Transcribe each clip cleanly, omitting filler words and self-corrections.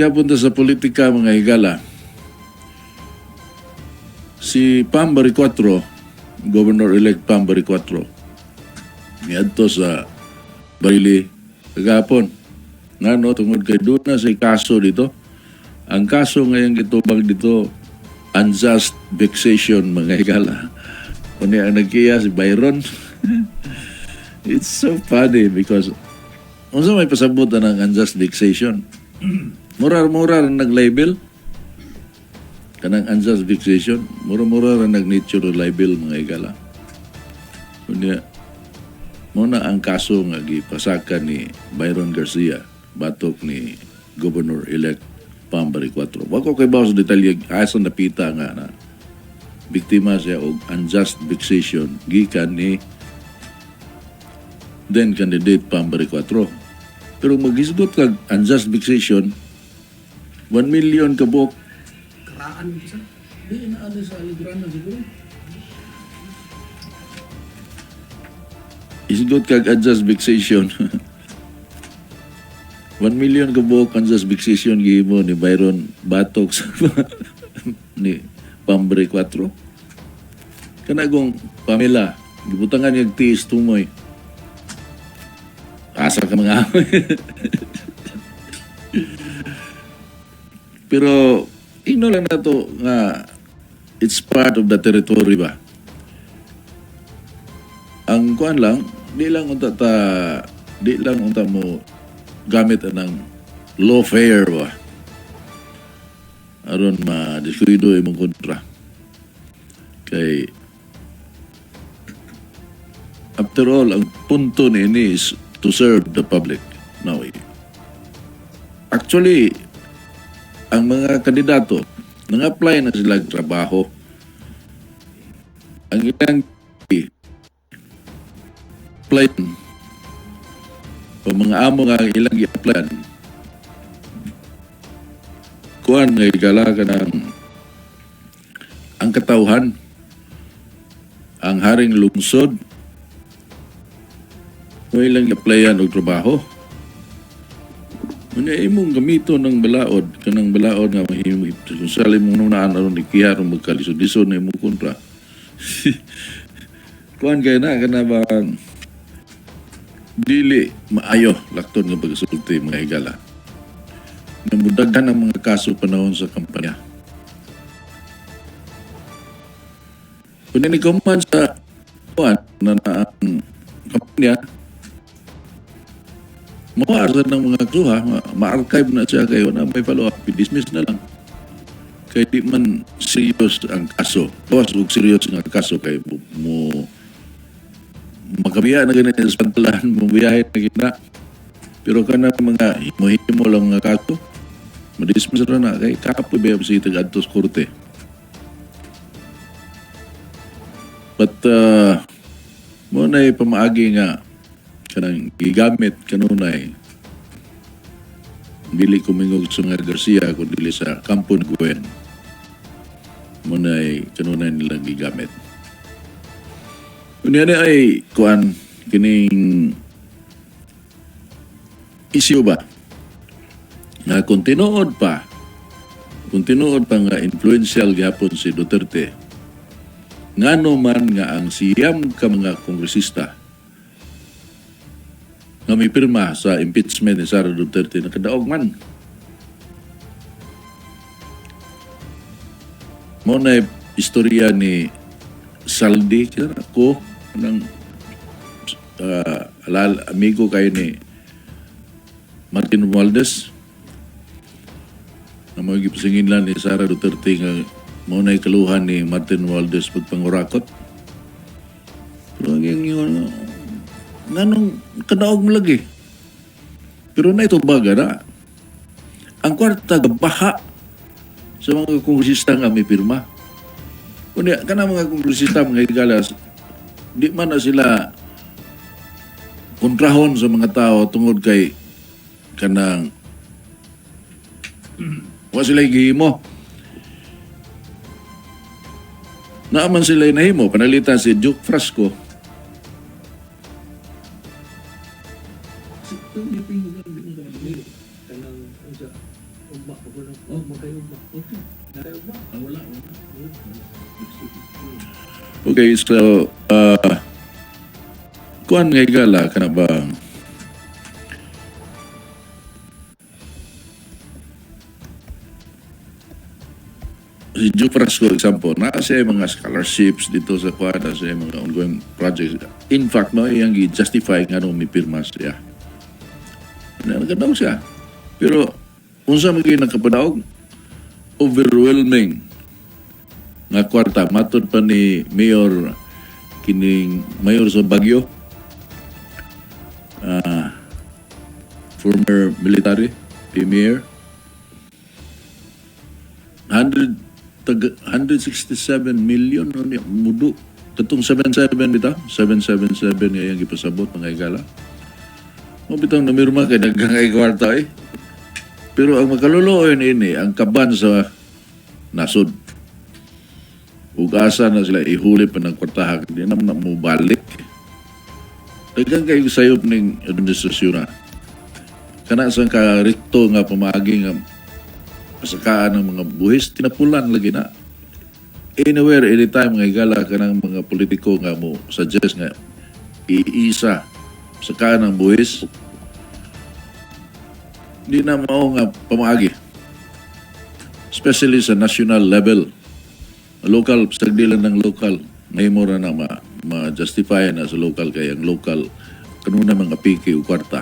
punta sa politika mga higala. Si Pambari 4, Governor-elect Pambari 4, niadto sa Barili kagapon. Nga no, tungod kay doon na sa kaso dito. Ang kaso ngayon gitubag dito, unjust vexation mga higala. Kung ang nagkiya si Byron. It's so funny because unsa may pasabutan ng unjust vexation. Mura-mura rin nag-label. Kanang unjust vexation. Mura-mura rin nag-nature libel mga higala. Kunya, muna ang kaso nga gipasakan ni Byron Garcia, batok ni Governor-elect Pambari 4. Wako kay bawas detalye, asa napita nga na biktima siya og unjust vexation gikan ni then candidate Pambari 4. Pero maghisgot kag unjust vexation, 1 million kabok. Karaan mo isa? Di na ano sa aligranan siguro. Isgot kag unjust vexation. 1 million kabok unjust vexation gihimo ni Byron batok sa ni Pambari 4. Kanagong Pamela, gibutangan yung tiis tumoy. Asa ka mga Pero, ino lang na to nga it's part of the territory ba? Ang kuan lang, di lang unta mo gamit anang lawfare ba? Aron ma-deskuido imong kontra. Kay after all, ang punto ni is to serve the public. Now, actually, ang mga kandidato, nang-apply na sila trabaho. Ang ilang apply o mga amo nga ilang i-applyan, kuhan nga igala ka ng ang katauhan, ang haring lungsod, o ilang i-applyan o trabaho. Muna imong gamito ng balaod, kanang balaod nga mahimong kung sali mong nunaan aron ikiyarong magkalisod-lisod na imong kontra. Kuhan kayo na, kanabang dili maayo lakton nga pagsulti mga higala. Namudaghan ang mga kaso panahon sa kampanya. Kung nanikuman sa kuhan na ang kampanya, maarsa ng mga kasuha, ma-archive na siya kayo na may follow-up, dismiss na lang. Kaya di man serious ang kaso. Bawas huwag serious ang kaso kaya mo makabiya na ganyan sa pantalan, mabiyahe na gina. Pero ka na mga himo lang mga kaso, madismiss na kaya kapoy ba si taga-adtos korte. But, muna pamaagi nga kanang gigamit kanunay dili kumingog sa nga Garcia kung dili sa kampo ni Gwen munay kanunay nilang gigamit. Kunya ay kuan kining issue ba nga kontinuod pa nga influential gyapon si Duterte ngano man nga ang siyam ka mga kongresista nga may pirma sa impeachment ni Sara Duterte na kadaog man. Muna istorya ni Saldi, ako, ng amigo kayo ni Martin Romualdez, na mga gipasingin lang ni Sara Duterte nga muna kaluhan ni Martin Romualdez pagpangurakot. Pero yung nanong kadaog mo lagi. Pero na ito baga na. Ang kwarta gabaha sa mga kongresista nga may pirma. Kundi ka na mga kongresista mga higalas, di man na sila kontrahon sa mga tao tungod kay kanang wa sila gihimo. Naaman sila inahimo, panalitan si Duke Frasco. Oh, magkayugma. Okay. Magkayugma. Wala. Okay, so, kuan nga igala ka na ba? Si Jupras ko example, na siya mga scholarships dito sa kuan, na siya mga ongoing projects. In fact, no, yung i-justify nga nung may pirma siya. Nagkadaw siya. Pero, unsa magiging nakapadaog? Overwhelming nga kwarta. Matod pa ni Mayor kining Mayor sa Baguio, former military premier, 167 million no niya mudo katong 77 bitaw 777 nga yang gipasabot mga igala mo bitaw namirma kay daghang kay kwarta pero ang makaluluoy ini ang kaban sa nasod ug asa na sila ihuli pa ng kwartahan di naman na mo balik daghang kay sayop ning administrasyon na kana sa karikto nga pamaagi nga pasakaan ng mga buhis, tinapulan lagi na. Anywhere, anytime, nga igala ka ng mga politiko nga mo suggest nga iisa pasakaan ng buhis, di na mao nga pamaagi. Especially sa national level. Local, sagdilan ng local. Ngayon mo na ma-justify na sa local kaya ang local kanuna mga piki o kwarta.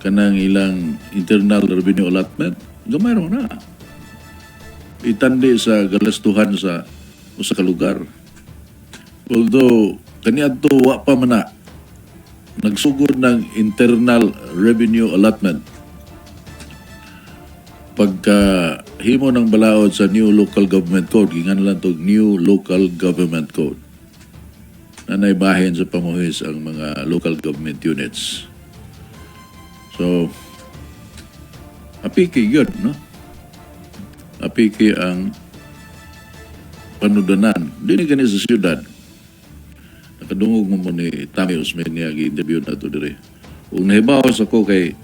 Kanang ilang internal revenue allotment, gamay ro na. Itandi sa galastuhan sa usa ka lugar. Although kaniadto wa pa man na nagsugod ng internal revenue allotment. Pagka himo ng balaod sa new local government code, gingan lang to new local government code. Na naibahin sa pamuhis ang mga local government units. So, apiki yun, no? Apiki ang panudanan. Dini gani sa siyudad. Nakadungog mo ni Tami Osmena gi-interview na ito dire. Kung nahibawas ako kay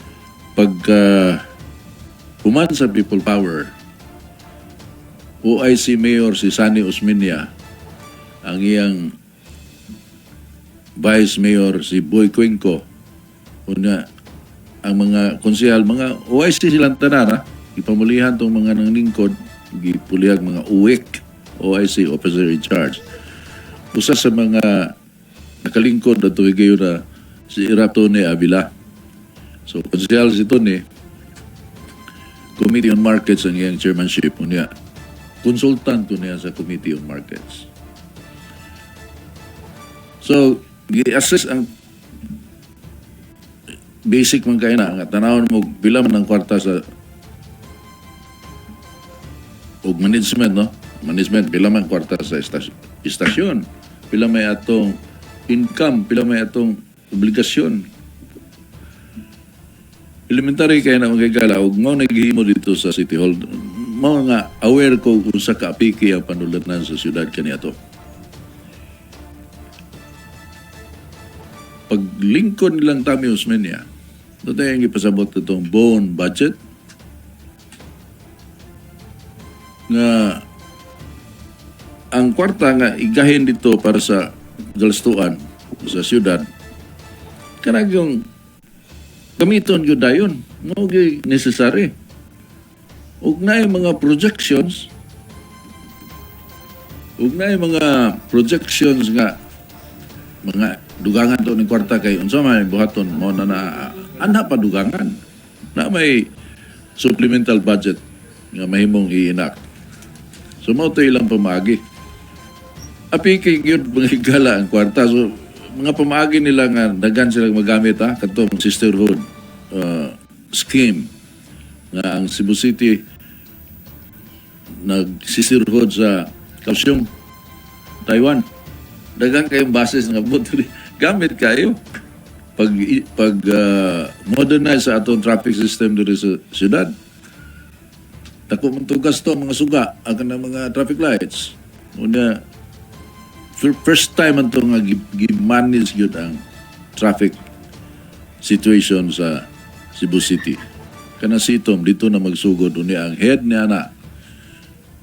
pagka human sa people power, OIC Mayor si Sani Osmena, ang iyang Vice Mayor si Boy Cuenco, una ang mga konsehal, mga OIC silang tanan, ha? Ipamulihan itong mga nanglingkod, gipulihag mga UWIC, OIC, Officer in Charge. Usa sa mga nakalingkod na tuwigayo na si Iratone Avila. So, konsehal si Tone, Committee on Markets ang iyang chairmanship, unya, consultant niya sa Committee on Markets. So, i-assess ang basic man kayo na, nga tanawon mo bilang ng kwarta sa o management, no? Management, bilang man kwarta sa istasyon, bilang may atong income, bilang may atong obligasyon. Elementary kayo na magigala, huwag mo naghihimo dito sa City Hall, mga aware ko kung sa kaapiki ang panulatan sa siyudad kaniya to. Pag lingkod nilang Tami Osmena, ito tayo yung ipasabot itong bone budget nga ang kwarta nga igahin dito para sa galastuan sa siyudad kanag yung gamiton yun dayon mo necessary ug na yung mga projections nga mga dugangan to ng kwarta kay unsa may buhaton mo na ana pa dugangan na may supplemental budget nga mahimong i-enact. So mao to ilang pamaagi. Apiki gyud mga higala ang kwarta. So mga pamaagi nila nga daghan sila magamit katong sisterhood scheme nga ang Cebu City nag-sisterhood sa Kaohsiung, Taiwan. Daghang kayong bases nga buto gamit kayo pag modernize sa atong traffic system dito sa siyudad. Dako man tugas to mga suga ang mga traffic lights. Una first time man to nga gi-manage gyud ang traffic situation sa Cebu City. kana sitom dito na magsugod unya ang head niya na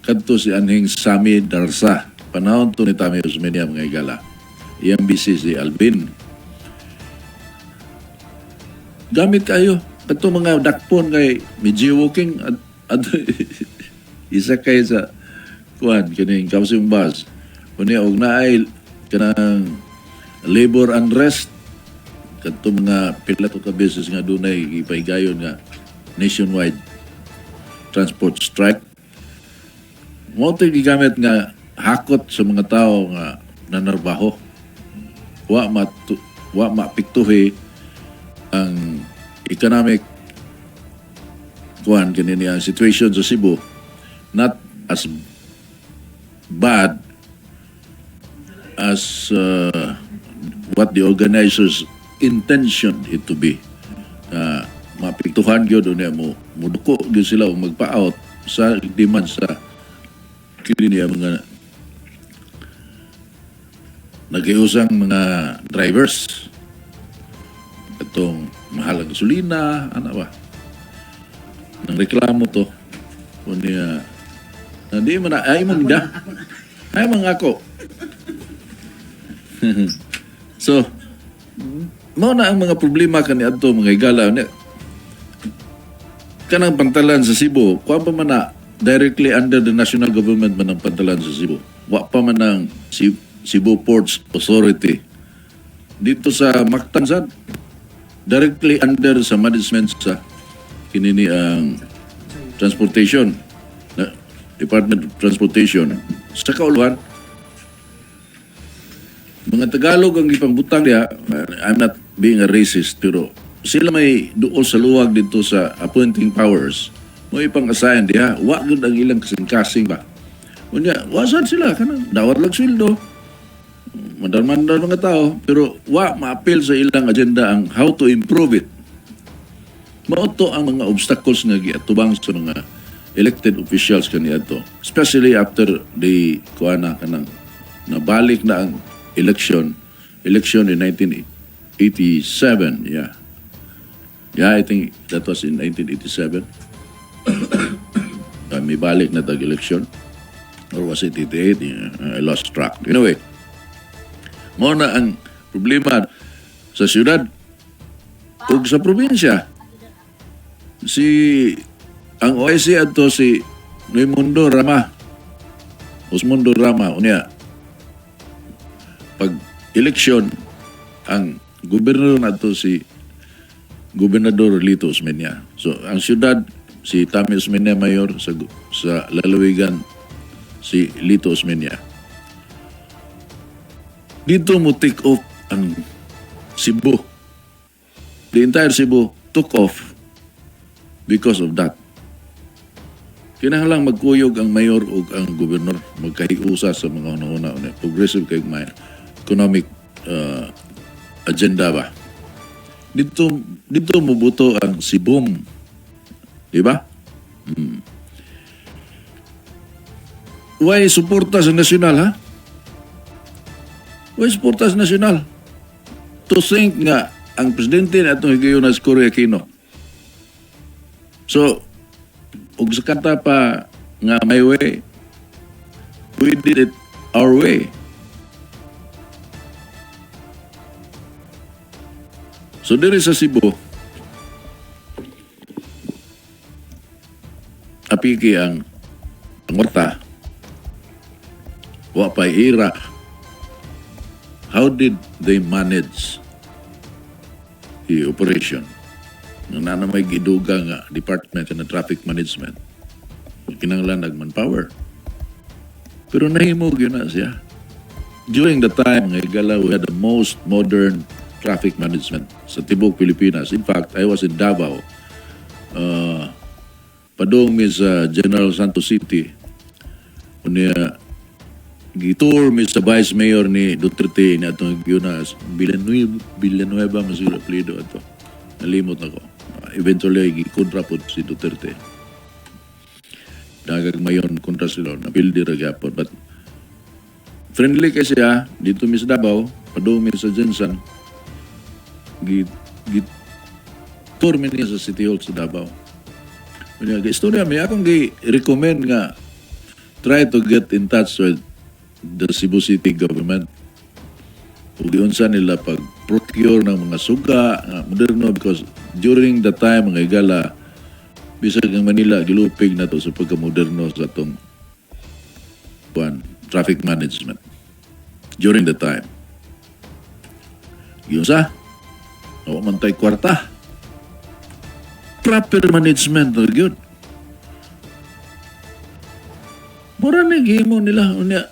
kadto si anhing Sami Darsa. Panahon to ni Tami Osmena mga igala. Iyang busy si Alvin. Gamit kayo. Kadto mga dakpon kay medyo walking at isa kay sa kuan kining kausing bus. Unya og naay kanang labor unrest kadto mga pila to ka beses nga dunay ipaigayon nga nationwide transport strike. Mo to gigamit nga hakot sa mga tao nga nanarbaho. Wa mapiktuhi ang economic kuan kanini ang situation sa Cebu not as bad as what the organizers intention it to be. Mapiktuhan gyud unya mo muduko gyud sila og magpa-out sa demand sa kini mga nagiusang mga drivers. Itong mahal ang gasolina, ano ba? Nang reklamo to. Kunya, hindi mo na, ay mong da. Ay mong ako. So, mao na ang mga problema kaniadto mga igala. Kanang pantalan sa Cebu, kuha pa man na directly under the national government man ang pantalan sa Cebu. Wa pa man ang Cebu Ports Authority. Dito sa Mactansan, directly under sa management sa kinini ang transportation, Department of Transportation. Sa kauluhan, mga Tagalog ang ipangbutang niya, I'm not being a racist, pero sila may duol sa luwag dito sa appointing powers. Mo ipang-assign diha, wa gud ang ilang kasing-kasing ba. Unya, wasan sila kanang dawat lang sweldo. Mandar-mandar mga tao, pero wa ma-appeal sa ilang agenda ang how to improve it. Mauto ang mga obstacles nga giatubang sa mga elected officials kaniadto, especially after the kuana kanang nabalik na ang election in 1987. I think that was in 1987. May balik na tag-election, or was it 88? I lost track. Anyway, mo na ang problema sa syudad ug sa probinsya. Ang OIC adto si Osmundo Rama unya pag eleksyon ang gobernador nato si Gobernador Lito Osmena. So ang syudad si Tami Osmena mayor, sa lalawigan si Lito Osmena. Dito mo take off ang Cebu. The entire Cebu took off because of that. Kinahanglang magkuyog ang mayor o ang gobernador, magkahiusa sa mga una-una, progressive kay may economic agenda ba. Dito mubuto ang Ceboom. Diba? Why suporta sa nasyonal, ha? Why suporta sa nasyonal? To think nga ang presidente na itong higayon na si Cory Aquino. So, ug sa kanta pa nga my way, we did it our way. So, diri sa Cebu, apiki ang warta, wa pa ira. How did they manage the operation? Nang nanamay giduga nga department na traffic management, kinanglan nag-manpower. Pero nahimog yun na siya. During the time nga igala, we had the most modern traffic management sa Tibok, Pilipinas. In fact, I was in Davao. Padong mi sa General Santos City. Unya, gitour mi sa Vice Mayor ni Duterte na itong Yunas Villanueva Masilo Plido ito. Nalimot ako. Eventually, kontra po si Duterte. Dagag mayon kontra sila. Napildi ragapon. But friendly kasi dito mi sa Davao, padong mi sa Jensen, tour mi niya sa City Hall sa Davao. Kanya istorya may akong gi-recommend nga try to get in touch with the Cebu City government. Ug giunsa nila pag procure ng mga suga moderno because during the time mga higala bisag ang Manila gilupig na to sa pagka-moderno sa atong traffic management during the time. Giunsa? O man tay kwarta. Proper management na yun. Mura na gihimo nila unya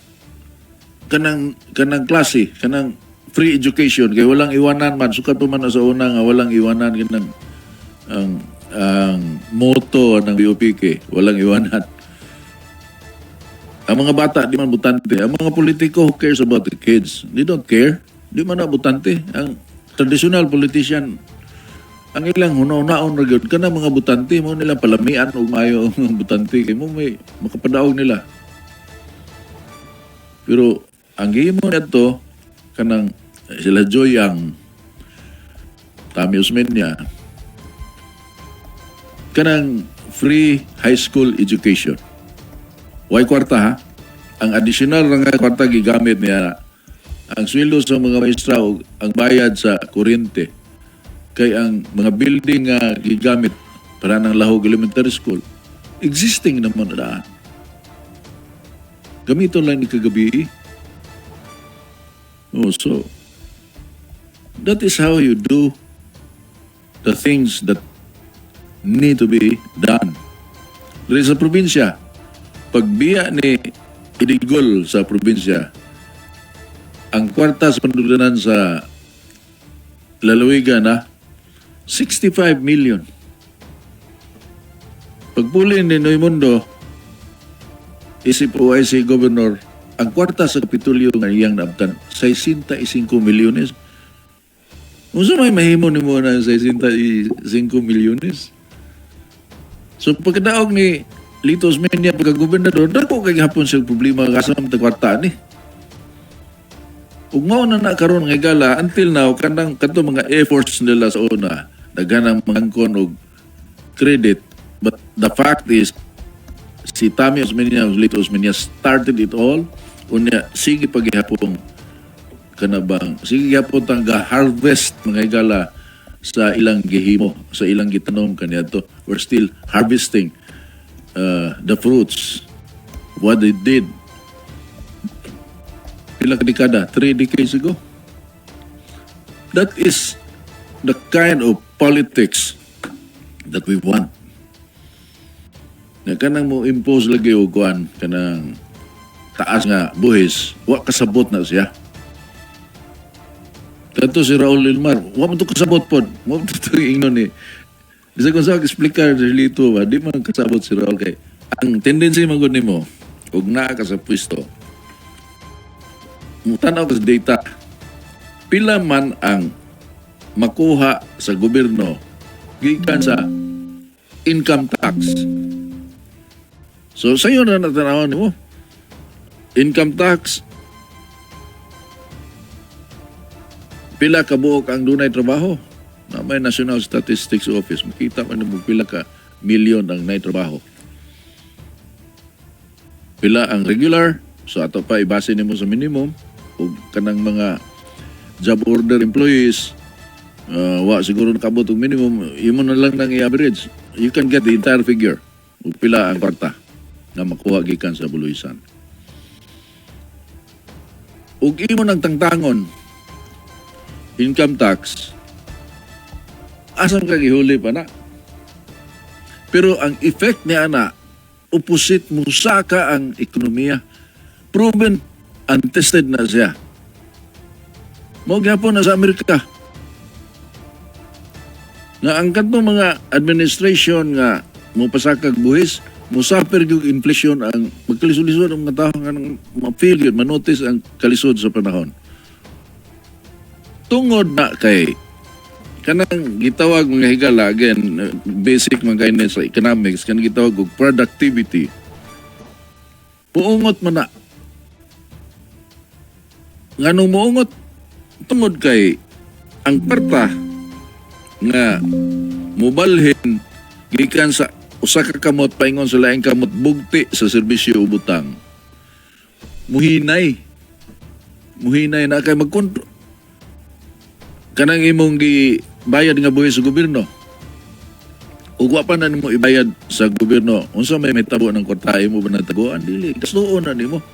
kanang klase, kanang free education kay walang iwanan man sukat pa man sa una nga walang iwanan kanang ang motto ng BOPK, walang iwanan. Ang mga bata di man butante, ang mga politiko who cares about the kids, they don't care. Di man na butante. Ang traditional politician ang ilang hunaon ra gyud kana mga butante mo nila palamian og maayo ang butante kay mo may makapadaog nila. Pero ang gihimo nito kanang sila Joy ang Tami Osmena kanang free high school education. Why kwarta ha? Ang additional nga kwarta gigamit niya ang sweldo sa mga maestra o ang bayad sa kuryente. Kay ang mga building nga gigamit para ng Lahog Elementary School, existing naman na. Gamito lang ni kagabi. Oh, so, that is how you do the things that need to be done. Dito sa probinsya, pagbiya ni Idigol sa probinsya, ang kwarta sa pandudanan sa lalawigan na 65 million. Pagpuli ni Noymundo, isip OIC Governor, ang kwarta sa Kapitulyo nga iyang naabtan, 65 milyones. Unsa may mahimo ni mo ng 65 milyones? So pagkadaog ni Lito Osmena pagka-gobernador, dako kay hapon sa problema kasam ta kwarta ni. Ug mao na karon nga gala until now kanang kadto mga efforts nila sa una daghanang mangkon og credit, but the fact is si Tami Osmena ug Lito Osmena started it all unya sige paghihapon kanabang sige gyapon tang harvest mga higala sa ilang gihimo sa ilang gitanom kaniadto. We're still harvesting the fruits what they did ilang dekada, 3 decades ago. That is the kind of politics that we want. Na kanang mo impose lagi o kuan kanang taas nga buhis, wa kasabot na siya. Kanto si Raul Ilmar, wa man to kasabot pod, wa man to ingnon ni. Bisa ko sa explicar dito ba, di man kasabot si Raul kay ang tendency man gud nimo ug naa ka sa pwesto. Mutanaw ka sa data, pila man ang makuha sa gobyerno gikan sa income tax. So sayo na natanawan mo, income tax, pila ka buok ang dunay trabaho. Na may National Statistics Office, makita man mo pila ka milyon ang nay trabaho. Pila ang regular, so ato pa ibase nimo sa minimum, o kanang mga job order employees, wa siguro nakabot og minimum, imo na lang nang i-average. You can get the entire figure. O pila ang kwarta na makuha gikan sa buluisan. Ug imo nang tangtangon income tax, asam ka gihuli pa na. Pero ang effect niya na opposite musaka ang ekonomiya. Proven untested na siya. Mo gyapon na sa Amerika. Nga ang kanto mga administration nga mo pasakag buhis, mo suffer yung inflation ang magkalisod-lisod ang mga tao nga ma-feel yun, manotice ang kalisod sa panahon. Tungod na kay kanang gitawag mga higala again, basic mga kainin sa economics, kanang gitawag og productivity. Puungot man na. Nganong muungot tungod kay ang kwarta nga mobalhin gikan sa usa ka kamot paingon sa laing kamot bugti sa serbisyo o butang. Muhinay na kay magkontrol. Kanang imong gibayad nga buhi sa gobyerno. Ug wa pa na nimo ibayad sa gobyerno. Unsa may tabo ng kwartahe mo ba nataguan? Dili, gastuon na nimo.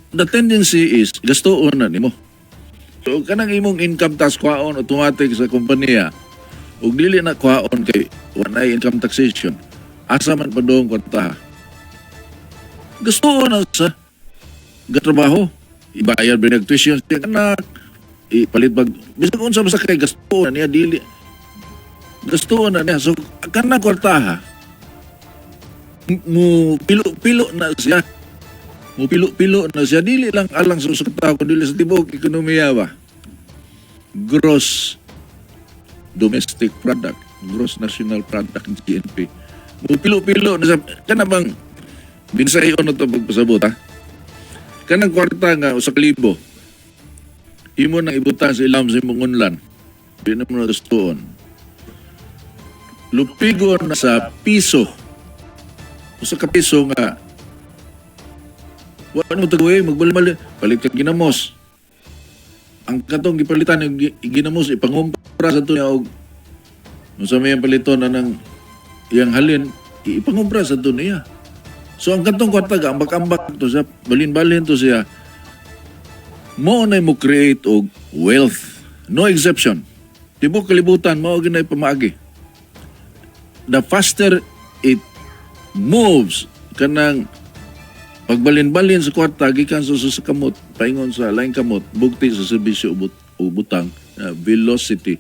The tendency is gastuon na nimo. So kanang imong income tax kwaon automatic sa kompanya. Ug dili na kwaon kay walay income taxation. Asa man pa doong kwartaha. Gastuon na sa gatrabaho. Ibayad ba tuition sa anak. Ipalit bag. Bisag unsa basta kay gastuon na niya dili. Gastuon na niya. So kanang kwartaha mo pilo na siya. Mo pilo na siya dili lang alang sa tao kundi sa tibok ekonomiya ba. Gross domestic product, gross national product GNP. Mo pilo na siya kana bang binsayon na to pagpasabot ha. Kanang kwarta nga usa ka libo. Imo nang ibutang sa ilam sa imong unlan. Di na mo na gastuon. Lupigon na sa piso. Usa ka piso nga wala mo tagoy, magbalik palit ka ginamos. Ang katong gipalitan ng ginamos ipangumpra sa tunya og unsa may paliton na ng iyang halin ipangumpra sa tunya. So ang katong kwarta ga ambak-ambak to sa balin-balin to siya. Mo na mo create og wealth, no exception. Tibok kalibutan mao ginay pamaagi. The faster it moves kanang pagbalin-balin sa kwarta, gikan sa kamot, paingon sa laing kamot, bugti sa serbisyo o butang, velocity.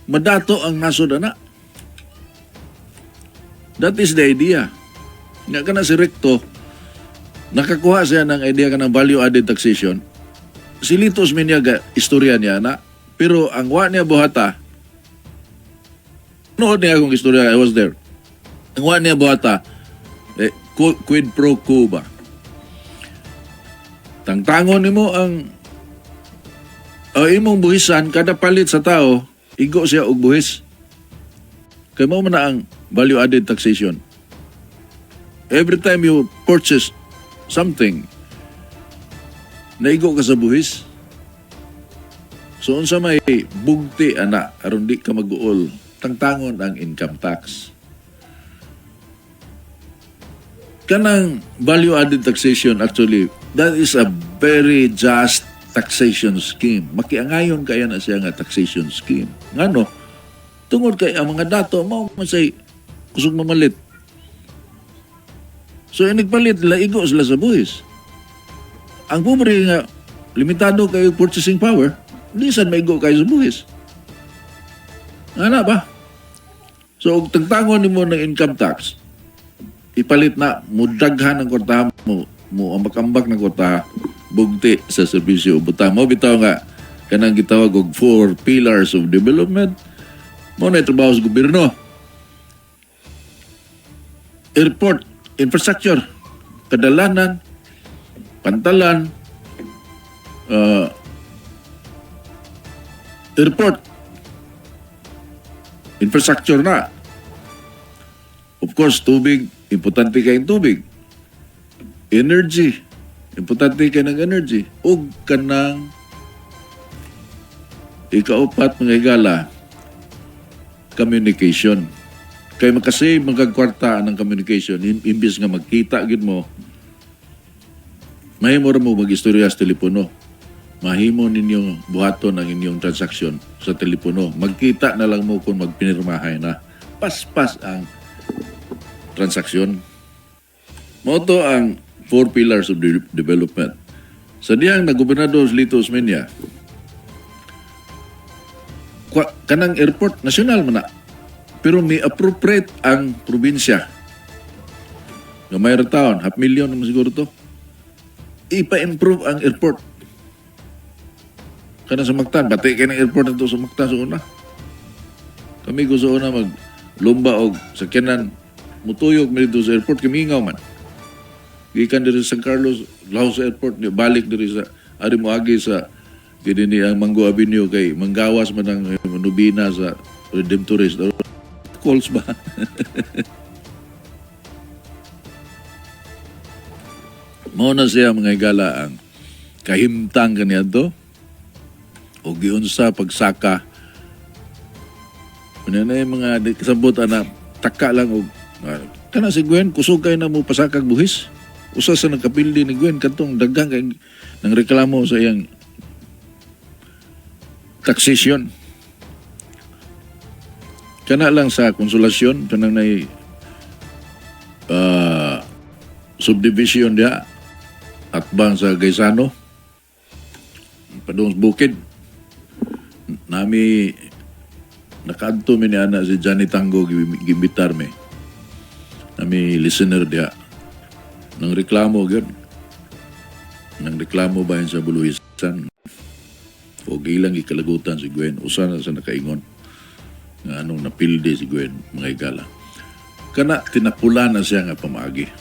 Madato ang nasod ana. That is the idea. Nga ka na si Recto, nakakuha siya ng idea ka ng value-added taxation. Si Lito Osmena istorya niya na, pero ang wa niya buhata, nood niya akong istorya, I was there. Ang wa niya buhata, quid pro quo ba? Tangtangon nimo ang imong buhisan kada palit sa tao, igo siya og buhis. Kay mao man na ang value added taxation. Every time you purchase something, naigo ka sa buhis. So unsa may bugti ana aron di ka mag-uol, tangtangon ang income tax. Kanang value-added taxation, actually, that is a very just taxation scheme. Makiangayon kaya na siya nga taxation scheme. Ngano? Tungod kay ang mga dato, mao masay kusog mamalit. So, inigpalit nila, igo sila sa buhis. Ang pobre nga, limitado kayo purchasing power, hindi saan maigo kayo sa buhis. Ano ba? So, tagtangon ni mo ng income tax, ipalit na, mudaghan ng kwarta mo ambak-ambak ng kwarta, bugti sa serbisyo o butang. Mo bitaw nga, kanang gitawag og 4 pillars of development, mo na itrabaho sa gobyerno. Airport, infrastructure, kadalanan, pantalan, airport, infrastructure na. Of course, tubig, importante kayong tubig. Energy, importante kayo ng energy. Ug kanang ikaupat mga higala, communication. Kaya makasave magkagkwarta ng communication, imbis nga magkita gid mo, mahimo ra mo mag-istorya sa telepono. Mahimo ninyo buhaton ang inyong transaksyon sa telepono. Magkita na lang mo kung magpinirmahay na. Pas-pas ang transaksyon. Moto ang 4 pillars of development. Sa diyang na Gobernador Lito Osmena, kanang airport, nasyonal man na. Pero may appropriate ang probinsya. Nga mayroon taon, 500,000 naman siguro to. Ipa-improve ang airport. Kanang sa Mactan, bati kayo ng airport na to sa Mactan sa una. Kami ko sa una maglumba o sakyanan, mutuyok mo dito sa airport, kamingaw man. Gikan diri sa San Carlos, Laos Airport, balik diri sa ari mo agi sa kini ang Mango Avenue kay manggawas man ang Manubina sa Redemptorist. calls ba? Mao na siya mga higala ang kahimtang kaniya to o giunsa pagsaka. Ano na yung mga kasabot na taka lang og kana si Gwen kusog kay na mo pasakag buhis. Usa sa nagkapildi ni Gwen katong daghang kay nang reklamo sa iyang taxation. Kana lang sa konsolasyon kanang nay subdivision dia at bang sa Gaisano padung bukid nami nakadto mi ni ana si Johnny Tango gimbitar mi nami listener dia nang reklamo gyud nang reklamo bahin sa buluhisan o gilang ikalagutan si Gwen usa na sa nakaingon nga anong napildi si Gwen mga higala kana tinapula na siya nga pamaagi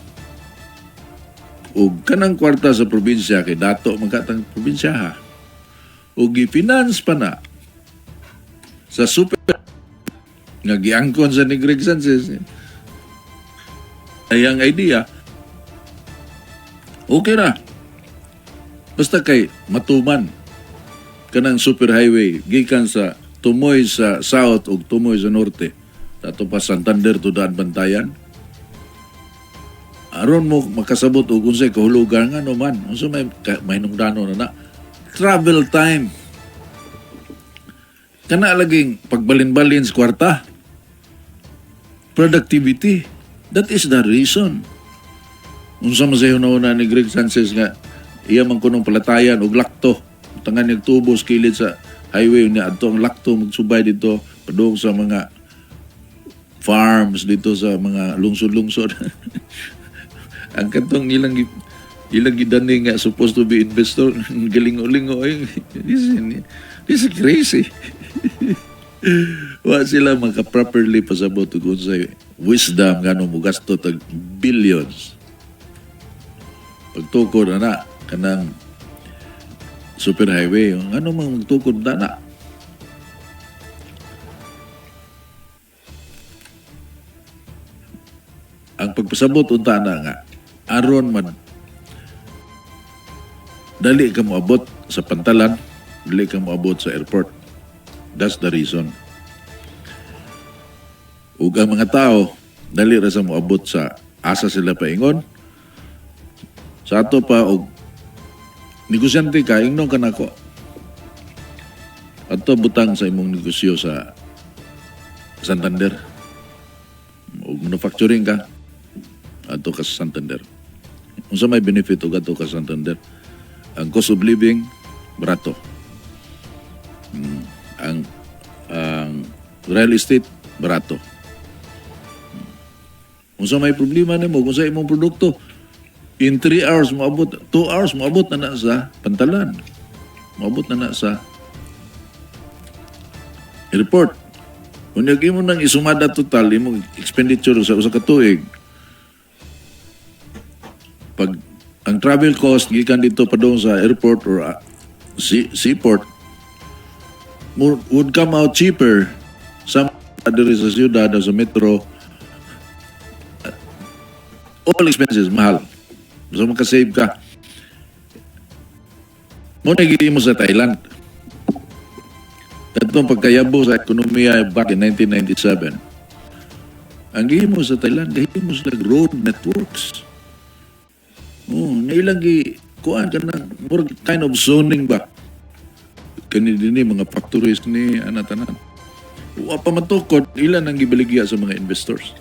ug kanang kwarta sa probinsya kay dato magkatang probinsya ha ug gi-finance pa na sa super nga giangkon sa ni Greg Sanchez ayang idea okay ra basta kay matuman kanang super highway gikan sa tumoy sa south ug tumoy sa norte dato pa Santander to daan Bantayan aron mo makasabot og unsay kahulugan nga no man unsa may nungdano na travel time kana laging pagbalin-balin sa kwarta productivity that is the reason unsa man sayo na ni Greg Sanchez nga iya man kunong palatayan og lakto tangan nagtubos kilid sa highway ni adto ang lakto magsubay dito padung sa mga farms dito sa mga lungsod-lungsod ang katong ilang gidani nga supposed to be investor galingo-lingo ay this is crazy wa sila maka-properly pasabot kung sa wisdom ngano mo gasto tag billions pagtukod na kanang super highway ano mang magtukod na ang pagpasabot unta na nga aron man dali ka moabot sa pantalan dali ka moabot sa airport that's the reason ug ang mga tao dali ra sa moabot sa asa sila paingon sa ato pa og negosyante ka ingnon ka nako ato butang sa imong negosyo sa Santander og manufacturing ka ato ka sa Santander unsa may benefit og ato ka sa Santander ang cost of living barato ang real estate barato unsa may problema nimo kung sa imong produkto in 3 hours moabot 2 hours moabot na sa pantalan moabot na sa airport unya gimo nang isumada total imong expenditure sa usa ka tuig pag ang travel cost gikan dito padung sa airport or seaport would come out cheaper sa diri sa siyudad sa metro all expenses mahal so makasave ka mo nagili mo sa Thailand katong pagkayabo sa ekonomiya back in 1997 ang gihimo sa Thailand gihimo sa road networks nailang kuan ka na more kind of zoning ba kani dinhi mga factories ni anatanan wa pa matukod ilan ang gibaligya sa mga investors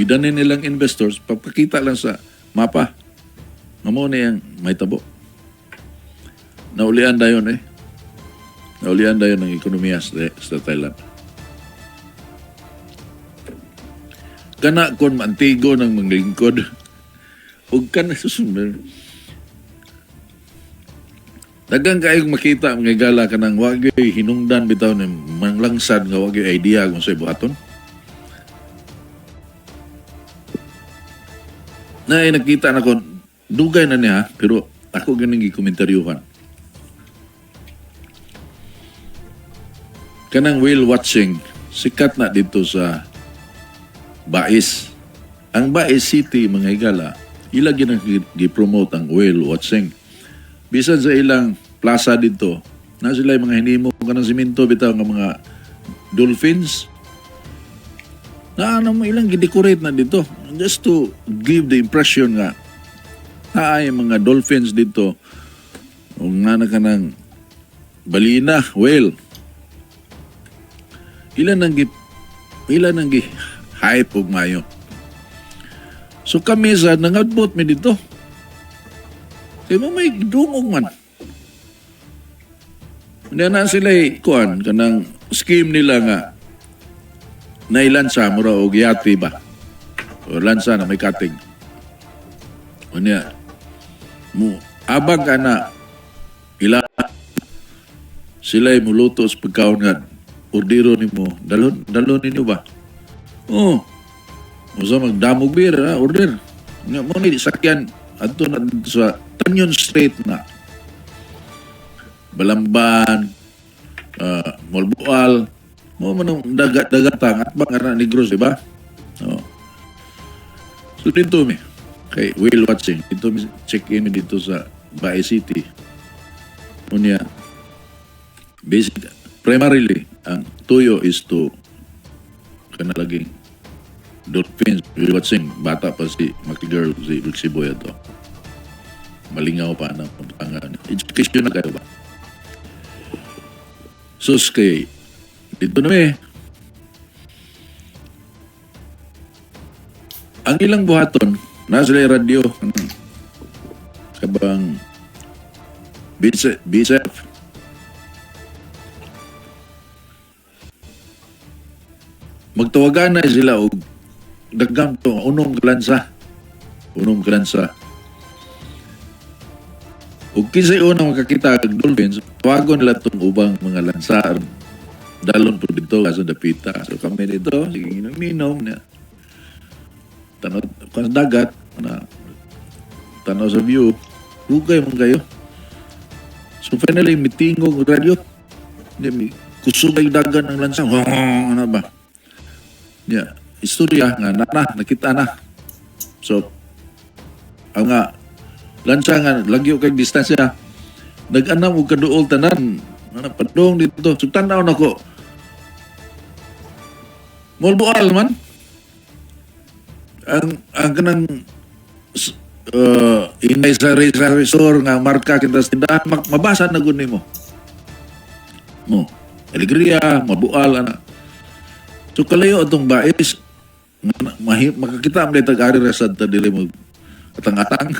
gidanin nilang investors pagpakita lang sa mapa mo na yung may tabo naulian dayon naulian dayon ng ekonomiya sa Thailand kana kon mantigo ng mga lingkod ug kana susunod dagang kaayong makita mga gala kanang wagyo hinungdan bitaw ng manglangsad nga wagyo idea kung sa buhaton na nakita na ko dugay na niya pero ako ganing gikomentaryohan kanang whale watching sikat na dito sa Bais. Ang Bais City, mga higala, ila gi-promote ang whale watching. Bisan sa ilang plaza dito, na sila yung mga hinimo kanang simento bitaw nga mga dolphins. Na ano mo ilang gi-decorate na dito just to give the impression nga ay mga dolphins dito o nga na kanang balina, whale. Ilan ang hype og mayo. So kami sa nangadbot mi dito. Kaya mo may dungog man. Hindi na sila kuan kanang scheme nila nga nailansa mura og yati ba? O lansa na may kating. O niya, mo abang ka na ila sila'y muluto sa pagkaon nga ordero ni mo. Dalon ninyo ba? Oo. Usa magdamog beer, ha? Order. Nga mo ni sakyan adto na dito sa Tanyon Street na. Balamban, Molbual, mo man ang dagatang at bang na negros, di ba? Oo. So dito mi, kay whale watching, dito mi check in dito sa Bae City. Unya, basic, primarily, ang tuyo is to kanalaging dolphins, whale watching, bata pa si Maki Girl, si Boy ito. Malingaw pa na pagtangan. Education na kayo ba? Sus kay, dito na ang ilang buhaton, nasa radio, kabang BSF. Magtawagan na sila og daghang to unong kalansa. Ug kinsay unang makakita kag dolphins, tawagon nila tong ubang mga lansa. Dalon po dito sa dapita. So kami dito, sige minom na. Tanaw kan dagat na tanaw sa view. Lugay man kayo. So finally mitingog radio. Kusugay dagan ang lansa. Ano ba? Yeah, istorya nga nakita na. So ang nga lansa nga lagyo kay distansya. Nag-anam og kaduol tanan. Padong dito. So tanaw nako. Molbual man. Ang kanang inay sa resort nga marka kita sa tindahan, mabasa na gud nimo. Mo, alegria, mabual ana. So kalayo atong Bais, makakita mo dito ari rasad ta dili mo atang-atang.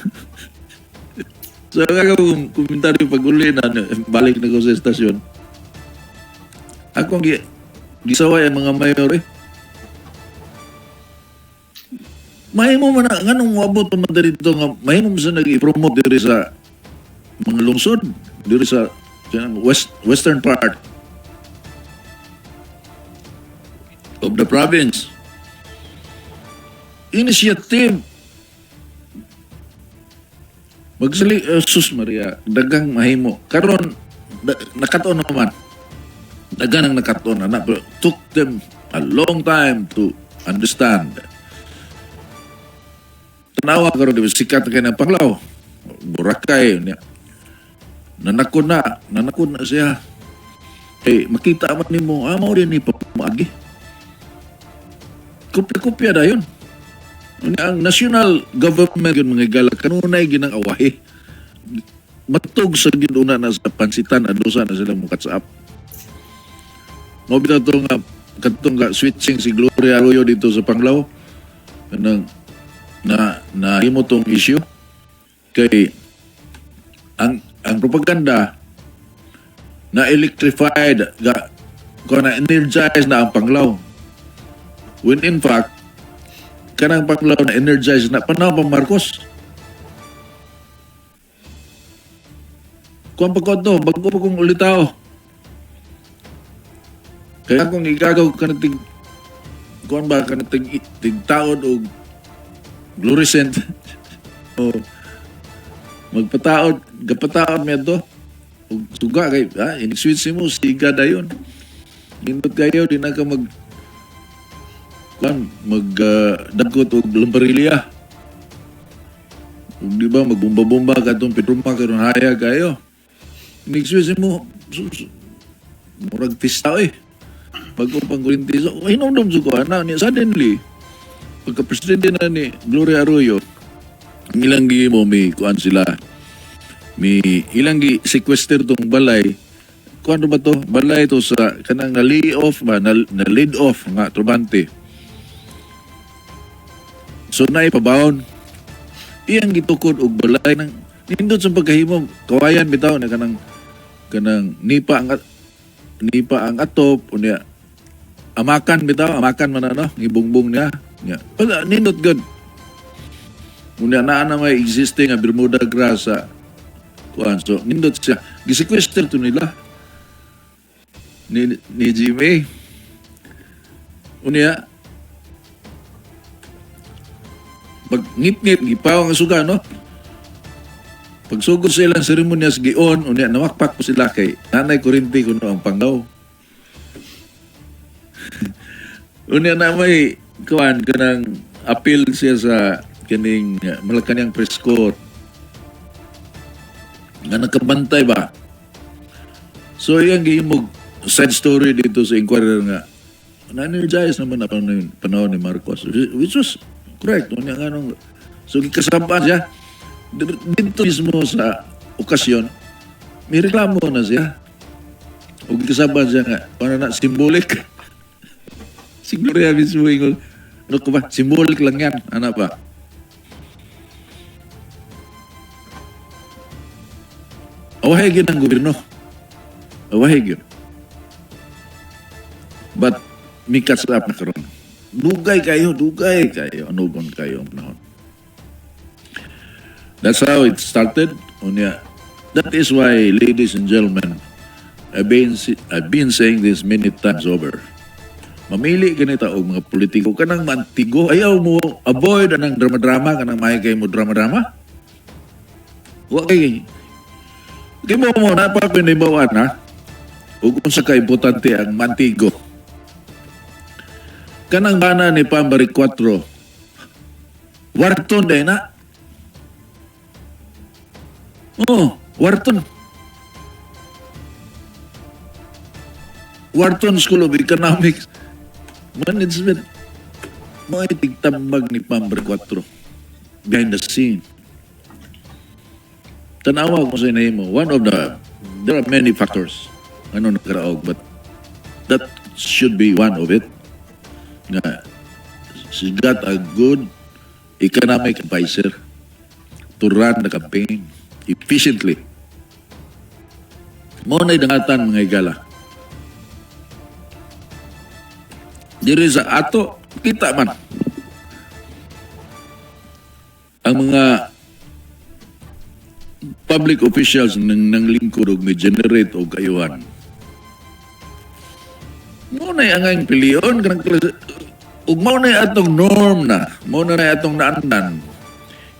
So nga komentaryo pag-uli na balik na ko sa estasyon. Ako gisaway ang mga mayor mahimo man nga nung wabot man dito nga mahimo man sa nag-promote diri sa mga lungsod, diri sa western part of the province. Initiative magsali sus Maria dagang mahimo karon nakatuon naman dagang ang nakatuon na took them a long time to understand. Tanawa karon di sikat kay ng Panglao Boracay niya nanakod na siya makita man nimo mao din ni pamagi kopya dayon. Ang national government yun mga gala kanunay ginang awahi. Matug sa ginuna na sa pansitan adusa na sila mukatsaap. Mo bitaw to nga katong switching si Gloria Arroyo dito sa Panglao kanang na himo tong issue kay ang propaganda na electrified na energized na ang Panglao when in fact kanang Panglao na energized na panahon pa Marcos. Kung pagkoto, bago pa kong ulitaw. Kaya kung igagaw ka na kung ba ka na tigtaod o fluorescent o gapataod mo ito. Suga kay, iniswitch mo, siga da yun. Nindot kayo, di na ka dagkot o lambarilya. Kung di ba, magbumba-bumba ka itong pitruma ka rin haya kayo. Nixwis mo, murag tista eh. Pagkupang kurintiso, hinomdom sa ko, suddenly, pagka-presidente na ni Gloria Arroyo, ilang mo may kuan sila, may ilang sequester tong balay, kuan ba to? Balay to sa kanang na-lay off ba, na-lead off nga trabante. So na ipabaon, iyang gitukod og balay ng nindot sa pagkahimo, kawayan bitaw na kanang nipa ang atop, unya, amakan bitaw, amakan man ano, ngibungbong niya. Pag nindot good. Muna na may existing nga Bermuda grass sa kuan. So, nindot siya. Gisequester to nila. Ni Jimmy. Unya, pag ngit-ngit, gipaw ang suga, no? Pag sugod sa ilang seremonyas gion, unya, namakpak po sila kay nanay kurinti kuno ang panggaw. Unya na may kuan kanang appeal siya sa kining Malacanang Press Court nga nakabantay ba. So iyang gihimog side story dito sa inquirer nga na-energize naman na panahon ni Marcos, which was correct. So gikasampan siya dito mismo sa okasyon, may reklamo na siya o gikasampan siya nga paano na symbolic. Si Gloria mismo ingol, ano ko ba? Symbolic lang yan. Ano ba? Awahay yun ang gobyerno. Awahay yun. But, may catch up na karoon. Dugay kayo. Anugon kayo ang panahon. That's how it started. That is why, ladies and gentlemen, I've been saying this many times over. Mamili ganito og mga politiko kanang mantigo, ayaw mo avoid anang drama-drama kanang may kay mo drama-drama. Okay. Kay mo napapinibawan ha. Ug unsa ka importante ang mantigo. Kanang bana ni Pambari 4. Warton day na. Oh, Warton. Wharton School of Economics Management, mga itigtambag ni Pambari 4 behind the scene. Tanawa ko sa inay mo, there are many factors nakaraog, but that should be one of it. She got a good economic advisor to run the campaign efficiently. Muna idangatan mga igala. Diri sa ato, kita man ang mga public officials nang lingkod o may generate o kayuhan. Muna ang piliyon, ug muna atong norm na, muna na atong naandan.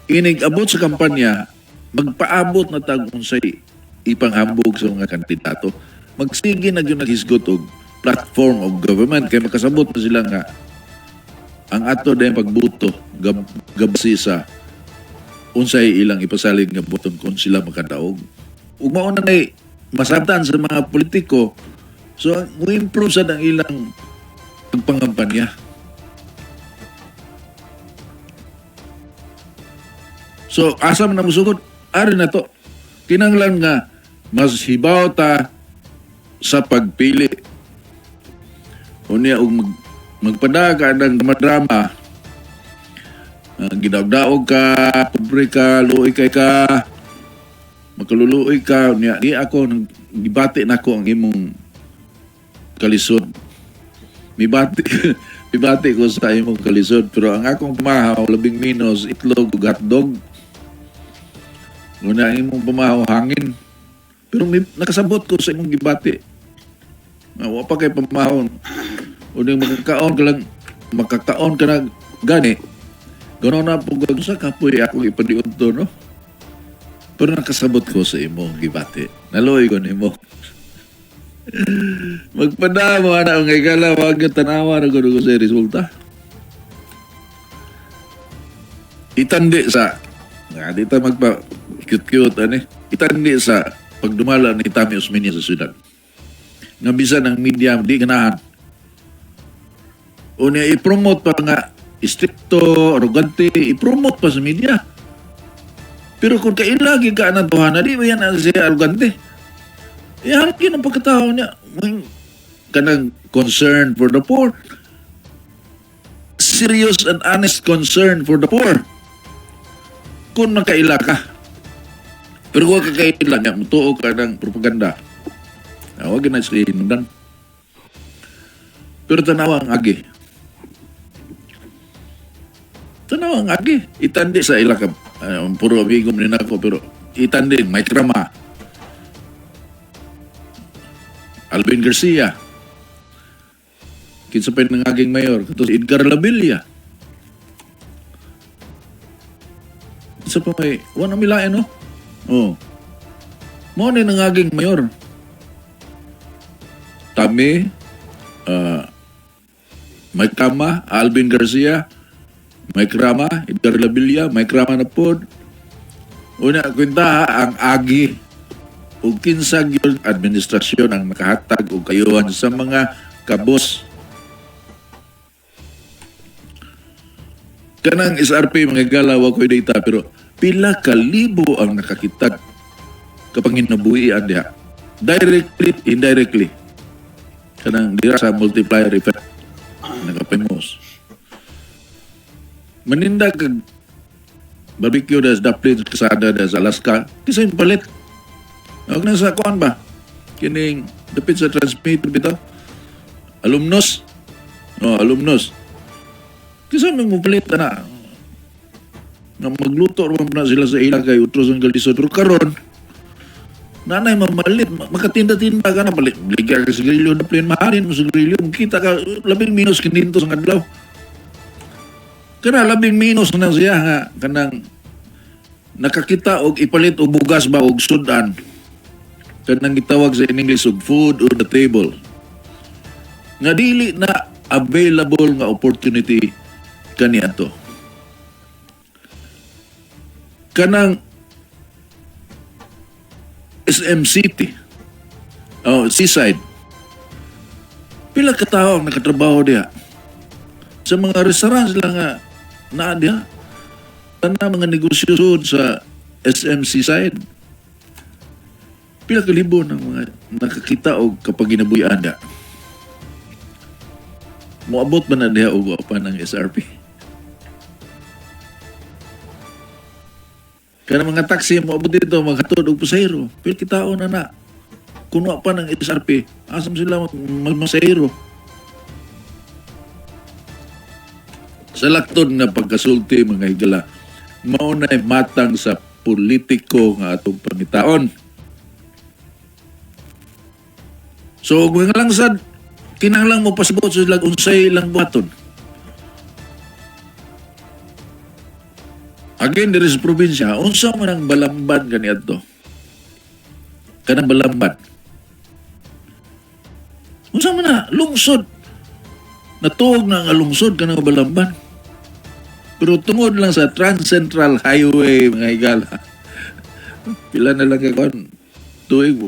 Inig-abot sa kampanya, magpaabot na tagong sa ipanghambog sa mga kandidato, magsige na yun naghisgot og platform of government kaya makasabot na sila nga ang ato dahil pagbuto gabasi sa unsay ilang ipasalig nga buton kung sila makadaog. Ug mao na nay masabtan sa mga politiko, so mo improve sa ang ilang pagpangampanya. So asam na musugod ari na to, kinanglan nga mas hibaw ta sa pagpili. Unya og magpadaga ng drama, gidawdaog ka, pobre ka, luoy kay ka, makaluluoy ka, unya di ako gibati nako ang imong kalisod. Mibati ko sa imong kalisod, pero ang akong pamahaw labing minos itlog ug hotdog. Unya imong pamahaw hangin. Pero nakasabot ko sa imong gibati. Wa pa kay pamahon. Uning makakaon ka na gani. Gano'n na po sa kapoy ako ipadiod to, no? Pero nakasabot ko sa imong gibati. Naloy ko nimo. Magpadamo na ang kagala, wag yung tanawa na gusto sa resulta. Itandi sa, nga dito magpa cute-cute, itandi sa pagdumala ni Tami Osmena sa syudad. Nga bisa ng media, di ganahan. O niya i-promote pa nga, stricto, arrogante, i-promote pa sa media. Pero kung kailagi ka ng tuhanan, di ba yan siya arrogante? Yan, yun ang pagkatao niya. Kanang concern for the poor. Serious and honest concern for the poor. Kung nakaila ka. Pero kung kakaila niya, mutuo ka ng propaganda. Huwag na siya hinundan. Pero tanawa ang agi. Tanawa ang agi. Itandi sa ilakam. Puro abigom rin ako, pero itandi, may krama. Alvin Garcia. Kinsa pa ng aging mayor. Katos Edgar Labilla. Isa pa may, wala milayan, no? Oh. Mo na ng aging mayor. Tami, Mike Rama, Alvin Garcia, Mike Rama, Edgar Labilla, Mike Rama na pod. Una, kwenta ang agi o kinsag yung administrasyon ang nakahatag o kayuhan sa mga kabos. Kanang SRP, mga galaw ko data, pero pila kalibo ang nakakitag kapag hinabuhian diha. Directly, indirectly. Kanang dira sa multiplier effect. Nakapimos. Maninda kag barbecue das daplin kasada das Alaska. Kasi yung palit. Huwag na sa kuan ba? Kining dapit sa transmitter bitaw. Alumnos. Oh, alumnos. Kasi may mupalit na magluto naman na sila sa ilang kay utros ang galisod. Pero karon, nanay mamalit, makatinda-tinda ka na, baligya ka sa grilyo na plain mahalin mo sa grilyo, kita ka, 11 minus kininto sa kadlaw. Kana 11 minus na siya nga, kanang nakakita og ipalit og bugas ba og sudan. Kanang gitawag sa in English og food on the table. Nga dili na available nga opportunity kaniadto. Kanang SM City, Seaside, pila ka tao ang nakatrabaho diha. Sa mga restaurant sila nga naa diha. Tanda mga negosyo sa SM Seaside. Pila ka libo ng mga nakakita o kapag ginabuyan diha. Moabot ba na diha o pa ng SRP? Kaya mga taxi moabot dito, maghatod og pasahero. Pero kitao na. Kuno pa ng SRP, asam sila magmasahero. Sa laktod na pagkasulti, mga higala, maunay matang sa politiko nga atong pangitaon. So, kung lang sad, kinahanglan mo pasabot sa silang unsay lang buhaton. Again, there is probinsya. Unsa man ang balamban kaniadto? Kanang balamban. Unsa man na lungsod. Natuog na nga lungsod kanang balamban. Pero tungod lang sa Trans Central Highway, mga higala. Pila na lang kakon. Tuig,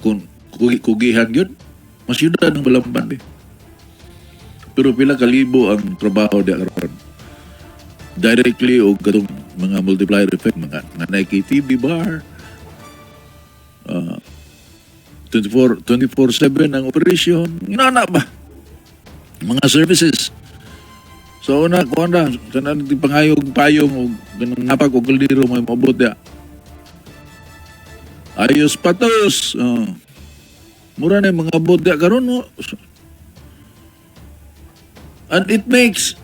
kung kugihan yun, masyudan ng balamban. Pero pila kalibo ang trabaho di karon. Directly o katong mga multiplier effect, mga YOC-TV bar, 24/7 ang operation, inana ba? Mga services. So una, kung na, kanan di pangayog payong o ganang napag o kaldiro may mabot ya. Ayos patos. Mura na yung mga abot ya karon no? And it makes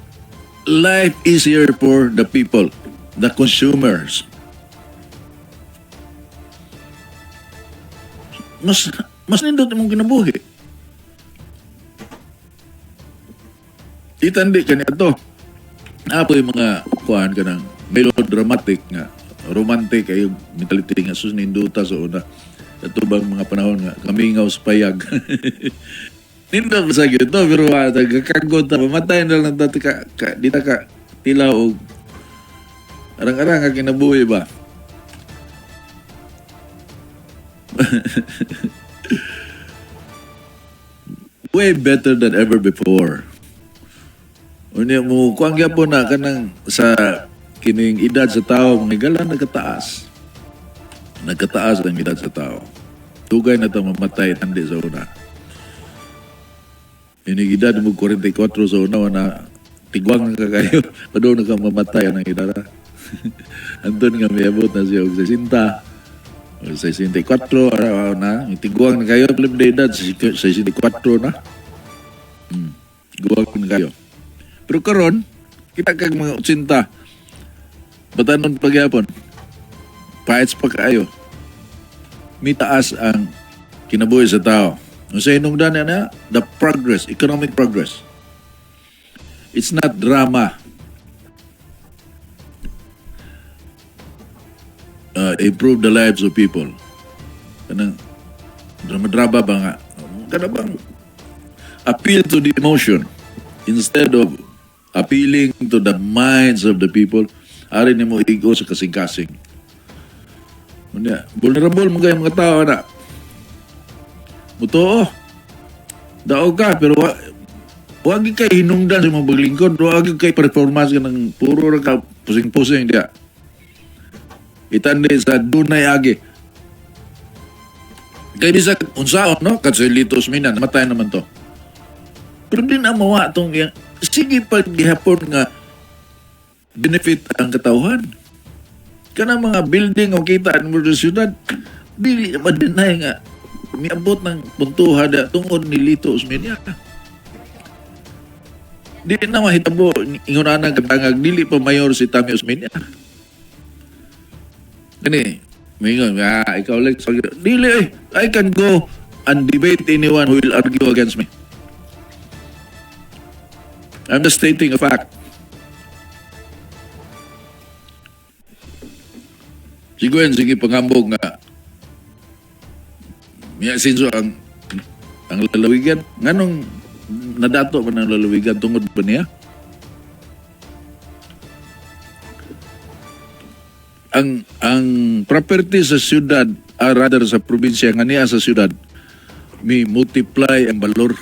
life easier for the people, the consumers. Mas nindot mong kinabuhi. Itandi ka niya ito. Apo yung mga kuhaan ka ng melodramatic nga, romantic ay mentality nga sus ninduta sa una. katubang mga panahon nga, kamingaw sa payag. Nindot ba sa gito, pero kagkagod na, mamatay na lang dati di ta ka tilaw o arang-arang ka kinabuhi ba? Way better than ever before. Unya mo, kuang po na kanang sa kining edad sa tao, mga gala nagkataas. Nagkataas ang edad sa tao. Tugay na ito mamatay, tandi sa una. Inig edad mo 44 sa una, na tigwang ka kayo, padong na ka mamatay ang edad. Anton nga may abot na siya, 60, 64, araw na, tigwang na kayo, palim na edad, 64 na. Guwag na kayo. Pero karon, kita kag mga 80, batanon pagyapon, paits pa kayo. May taas ang kinabuhi sa tao. Sa inungdan na, the progress, economic progress. It's not drama. Improve the lives of people. Kanang drama-drama ba nga? Kanang bang appeal to the emotion instead of appealing to the minds of the people, ari ni mo igo sa kasing-kasing. Vulnerable mo kayo mga tao na. Muto, daog ka, pero wag kay hinungdan sa mga baglingkod, wag kay performance ka ng puro ka pusing-pusing dia. Itandi sa dunay agi. Kay bisa unsaon, no? Kasi Lito Osmena, namatay naman to. Pero di na mawa itong sige paghihapon nga benefit ang katauhan. Kana mga building o kita mo sa syudad, dili madinay nga miabot ng puntuhan na tungod ni Lito Osmena. Di na mahitabo ingunanan katangag dili pa mayor si Tami Osmena. Kani, mingon ikaw like dili I can go and debate anyone who will argue against me. I'm just stating a fact. Sige pangambog nga miya sinso ang lalawigan. Nganong nadato man ang lalawigan tungod ba niya? Ang property sa syudad, rather sa probinsya nga niya sa syudad, may multiply ang valor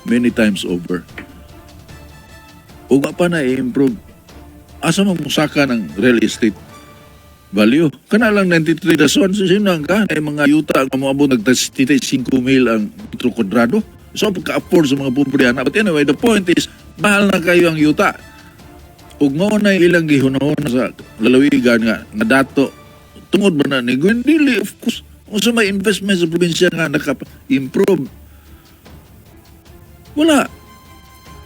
many times over. O pa na i-improve. Asa mo musaka ng real estate value? Kana lang 93 dason. Sino ang ka? Ay mga yuta ang mamuabot nag-35 mil ang metro kwadrado. So pagka-afford sa mga pumpuriana. But anyway, the point is, mahal na kayo ang yuta. Ug mao na ilang gihunahon sa lalawigan nga dato tungod ba na ni Gwendili, of course. Kung sa may investment sa probinsya nga naka-improve. Wala.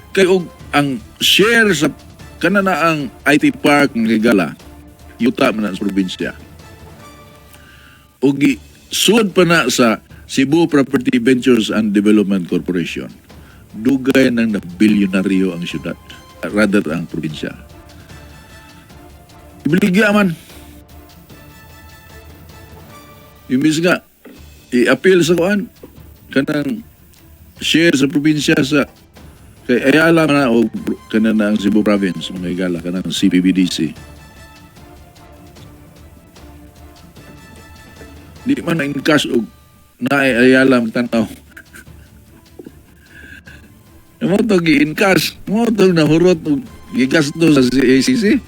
Kaya ang share sa kanana ang IT park ng Ligala, yuta man na sa probinsya. O sud pa na sa Cebu Property Ventures and Development Corporation. Dugay ng na-bilyonaryo ang syudad, rather ang probinsya. Ibaligya man. Imbis nga, i-appeal sa kuan, kanang share sa probinsya sa kay Ayala na o kanana ang Cebu Province, mga igala, kanang CPBDC. Di man na in-cash o na Ayala tanaw. Mo to gi-in-cash, mo to nahurot o gigasto sa ACC.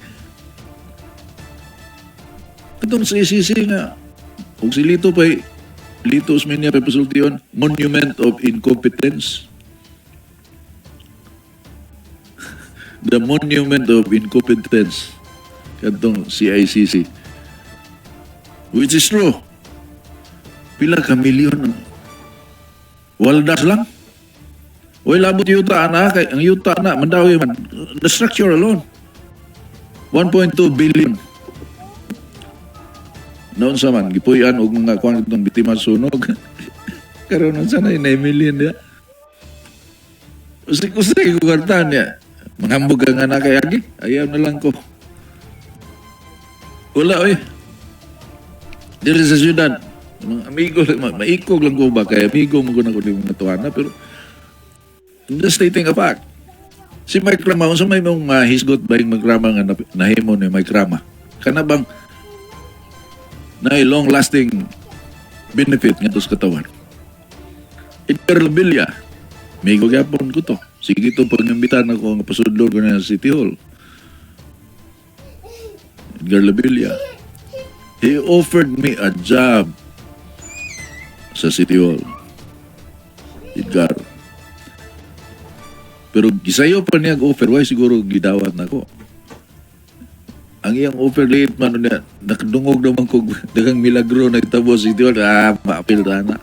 Itong sa ACC nga, o si Lito Osmena pa pasultiyon, monument of incompetence. The monument of incompetence katong CICC, which is true. Pila ka milyon waldas lang. O labot yuta na kay ang yuta na mandawi man the structure alone 1.2 billion. Noon sa man gipuy-an og mga kuan itong biktima sunog. Karon sa na 9 million dia. Usik-usik ko kartan niya. Manghambog nga na kay agi. Ayaw na lang ko. Wala oy. Diri sa syudad, Mga amigo lang, maikog lang ko ba, kaya amigo mo ko na ko mga tuwana, pero I'm just stating a fact. Si Mike Rama, unsa may mong mahisgot ba yung magrama nga nahimo ni Mike Rama? Kana bang na long-lasting benefit nga to sa katawan? Edgar Labilla, may gagapon ko to. Sige to, pag-imbitan ako, pasudlo ko na sa City Hall. Edgar Labilla. He offered me a job sa City Hall. Edgar. Pero gisayo pa niya offer, why siguro gidawat na ko. Ang iyang offer late man niya, nakadungog naman ko, dagang milagro nagtabo sa City Hall, maapil na.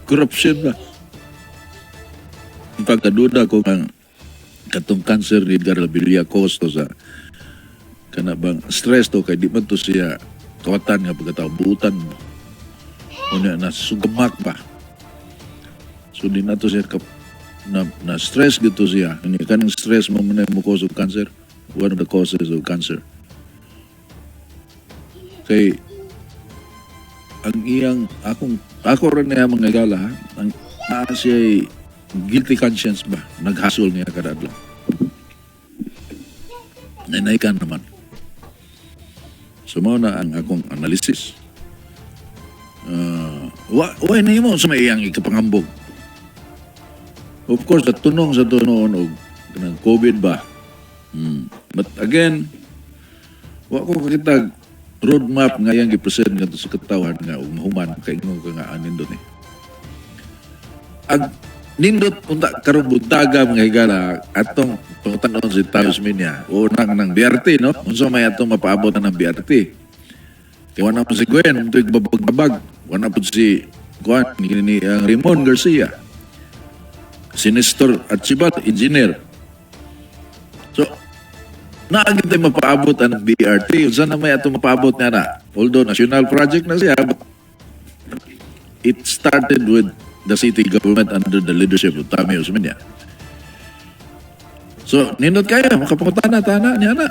Corruption ba? Pagkaduda ko ang katong cancer ni Edgar Labilla kosto sa kanabang stress to kay di man to siya kawatan nga pagkatao buutan mo. Una na sugamak pa. So di na to siya na stress gito siya. Kanang stress mo muna mo cause of cancer. One of the causes of cancer. Kay ang iyang ako rin na mga gala ang siya guilty conscience ba naghasol niya kada adlaw. Nanaykan naman. So mao na ang akong analysis. Why na mo sa may iyang ikapangambog? Of course, tunong sa tunoon og kanang COVID ba? But again, wa ko kakitag roadmap nga yang gipresent nga sa katawan nga human kay ingon ka nga anin doon eh. Ag nindot unta karon buntaga mga higala atong pangutanon si Taos Minya o nang BRT no unsa may atong mapaabot na ng BRT kay wala po si Gwen untoy babag wala po si Juan ni ang Ramon Garcia si Nestor at Chibat engineer so naagit tayo mapaabot ang BRT unsa na may atong mapaabot nga na although national project na siya it started with the city government under the leadership of Lito Osmena. So, nindot kaya, makapangutana-tana niya na.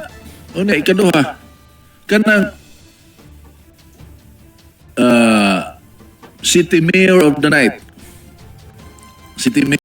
Una, ikaduha, kanang city mayor of the night. City mayor